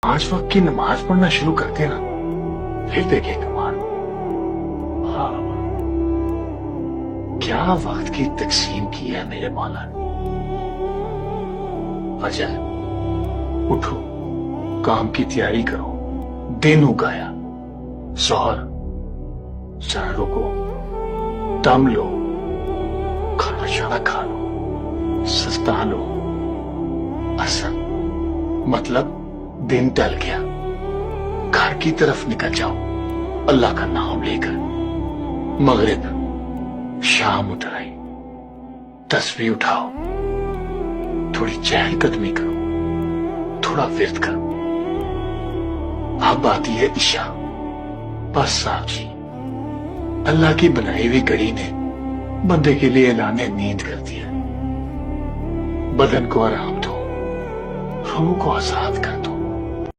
5 वक्त की नमाज पढ़ना शुरू करते ना, फिर देखे कमाल। हाँ, क्या वक्त की तकसीम की है मेरे मौला ने। फजर, उठो, काम की तैयारी करो, दिन उगाया। जोहर, जरा रुको, दम लो, खाना शाना खा लो, सस्ता लो। असर मतलब दिन टल गया, घर की तरफ निकल जाओ अल्लाह का नाम लेकर। मगरिब, शाम उठ आई, तस्बीह उठाओ, थोड़ी चहलकदमी करो, थोड़ा विर्द करो। अब आती है इशा। बस साहब जी, अल्लाह की बनाई हुई घड़ी ने बंदे के लिए ऐलान नींद कर दिया। बदन को आराम दो, रूह को आजाद कर दो।